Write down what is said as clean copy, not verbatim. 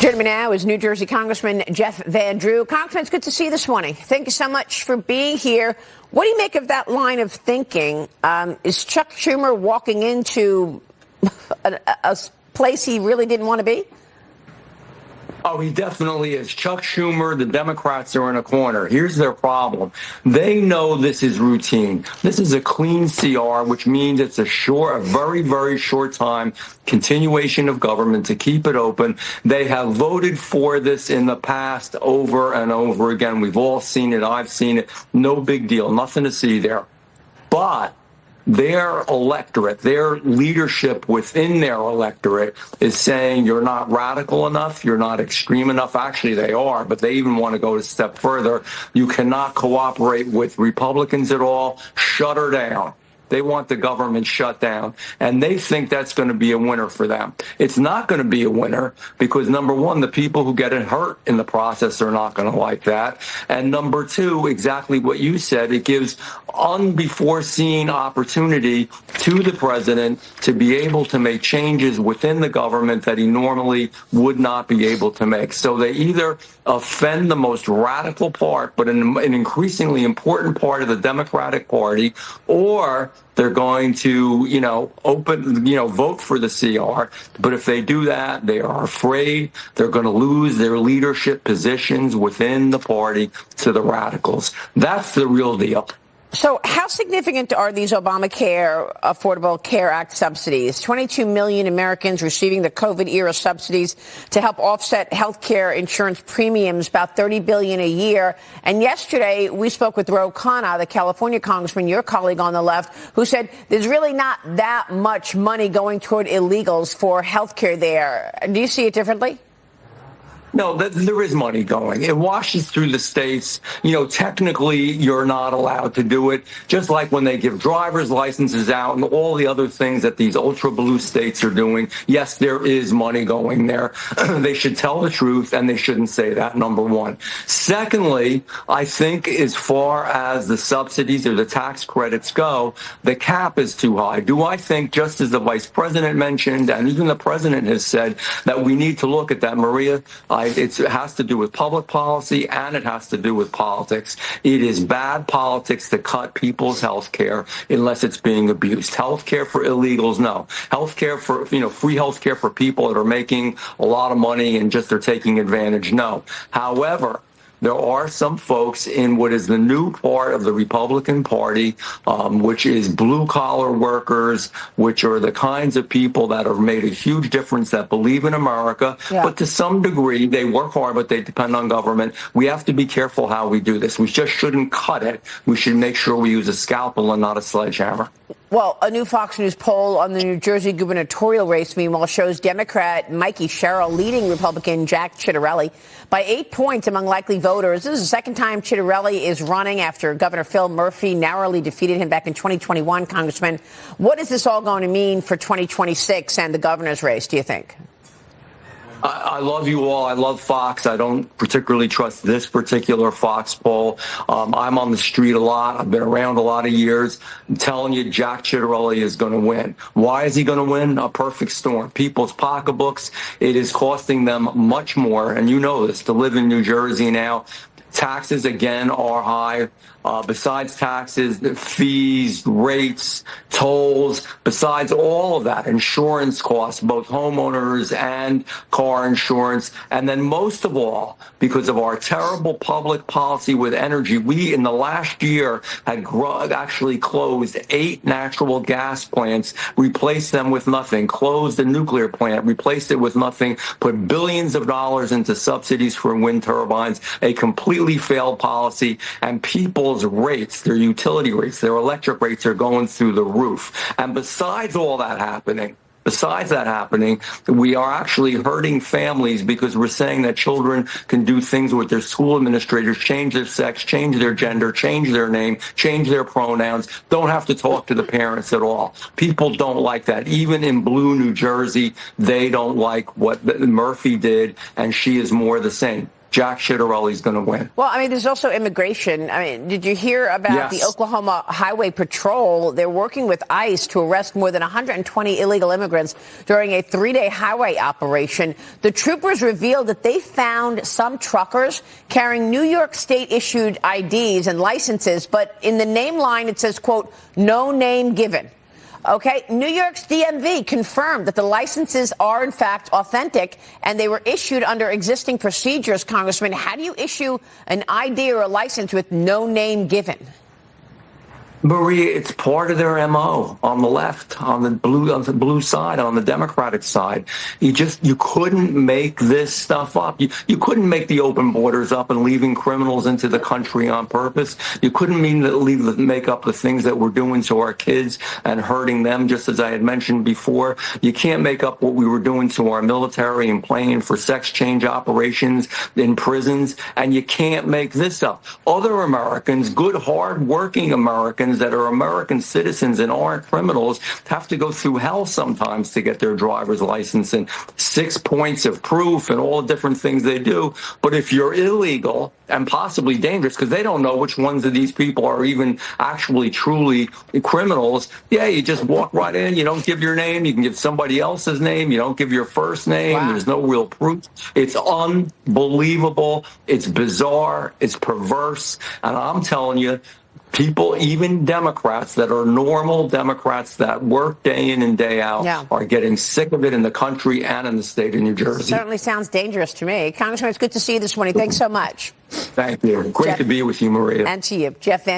Joining me now is New Jersey Congressman Jeff Van Drew. Congressman, it's good to see you this morning. Thank you so much for being here. What do you make of that line of thinking? Is Chuck Schumer walking into a place he really didn't want to be? Oh, he definitely is. Chuck Schumer, the Democrats are in a corner. Here's their problem. They know this is routine. This is a clean CR, which means it's a very, very short time continuation of government to keep it open. They have voted for this in the past over and over again. We've all seen it. I've seen it. No big deal. Nothing to see there. But their electorate, their leadership within their electorate is saying you're not radical enough, you're not extreme enough. Actually, they are, but they even want to go a step further. You cannot cooperate with Republicans at all. Shut her down. They want the government shut down, and they think that's going to be a winner for them. It's not going to be a winner because, number one, the people who get hurt in the process are not going to like that. And number two, exactly what you said, it gives unbefore-seen opportunity to the president to be able to make changes within the government that he normally would not be able to make. So they either offend the most radical part, but an increasingly important part of the Democratic Party, or they're going to, vote for the CR. But if they do that, they are afraid they're going to lose their leadership positions within the party to the radicals. That's the real deal. So how significant are these Obamacare Affordable Care Act subsidies? 22 million Americans receiving the COVID-era subsidies to help offset health care insurance premiums, about $30 billion a year. And yesterday, we spoke with Ro Khanna, the California congressman, your colleague on the left, who said there's really not that much money going toward illegals for health care there. Do you see it differently? No, there is money going. It washes through the states. Technically, you're not allowed to do it, just like when they give driver's licenses out and all the other things that these ultra blue states are doing. Yes, there is money going there. They should tell the truth, and they shouldn't say that, number one. Secondly, I think as far as the subsidies or the tax credits go, the cap is too high. Do I think, just as the vice president mentioned, and even the president has said, that we need to look at that, Maria? It has to do with public policy, and it has to do with politics. It is bad politics to cut people's health care unless it's being abused. Health care for illegals, no. Health care for, free health care for people that are making a lot of money and just are taking advantage, no. However, there are some folks in what is the new part of the Republican Party, which is blue-collar workers, which are the kinds of people that have made a huge difference, that believe in America. Yeah. But to some degree, they work hard, but they depend on government. We have to be careful how we do this. We just shouldn't cut it. We should make sure we use a scalpel and not a sledgehammer. Well, a new Fox News poll on the New Jersey gubernatorial race, meanwhile, shows Democrat Mikey Sherrill leading Republican Jack Ciattarelli by 8 points among likely voters. This is the second time Ciattarelli is running after Governor Phil Murphy narrowly defeated him back in 2021, Congressman. What is this all going to mean for 2026 and the governor's race, do you think? I love you all. I love Fox. I don't particularly trust this particular Fox poll. I'm on the street a lot. I've been around a lot of years. I'm telling you, Jack Ciattarelli is going to win. Why is he going to win? A perfect storm. People's pocketbooks. It is costing them much more, and you know this, to live in New Jersey now. Taxes, again, are high. Besides taxes, fees, rates, tolls, besides all of that, insurance costs, both homeowners and car insurance. And then most of all, because of our terrible public policy with energy, we in the last year had actually closed 8 natural gas plants, replaced them with nothing, closed a nuclear plant, replaced it with nothing, put billions of dollars into subsidies for wind turbines, a completely failed policy, and people's rates, their utility rates, their electric rates are going through the roof. And besides all that happening, we are actually hurting families because we're saying that children can do things with their school administrators, change their sex, change their gender, change their name, change their pronouns, don't have to talk to the parents at all. People don't like that. Even in blue New Jersey, they don't like what Murphy did, and she is more the same. Jack Ciattarelli's going to win. Well, I mean, there's also immigration. I mean, did you hear about the Oklahoma Highway Patrol? They're working with ICE to arrest more than 120 illegal immigrants during a 3-day highway operation. The troopers revealed that they found some truckers carrying New York State-issued IDs and licenses, but in the name line it says, quote, no name given. Okay, New York's DMV confirmed that the licenses are, in fact, authentic, and they were issued under existing procedures, Congressman. How do you issue an ID or a license with no name given? Maria, it's part of their MO on the left, on the blue side, on the Democratic side. You couldn't make this stuff up. You couldn't make the open borders up and leaving criminals into the country on purpose. You couldn't make up the things that we're doing to our kids and hurting them, just as I had mentioned before. You can't make up what we were doing to our military and playing for sex change operations in prisons. And you can't make this up. Other Americans, good, hard-working Americans, that are American citizens and aren't criminals have to go through hell sometimes to get their driver's license and 6 points of proof and all the different things they do. But if you're illegal and possibly dangerous, because they don't know which ones of these people are even actually truly criminals, you just walk right in. You don't give your name. You can give somebody else's name. You don't give your first name. Wow. There's no real proof. It's unbelievable. It's bizarre. It's perverse. And I'm telling you, people, even Democrats that are normal Democrats that work day in and day out, are getting sick of it in the country and in the state of New Jersey. Certainly sounds dangerous to me. Congressman, it's good to see you this morning. Thanks so much. Thank you. Great to be with you, Maria. And to you, Jeff Van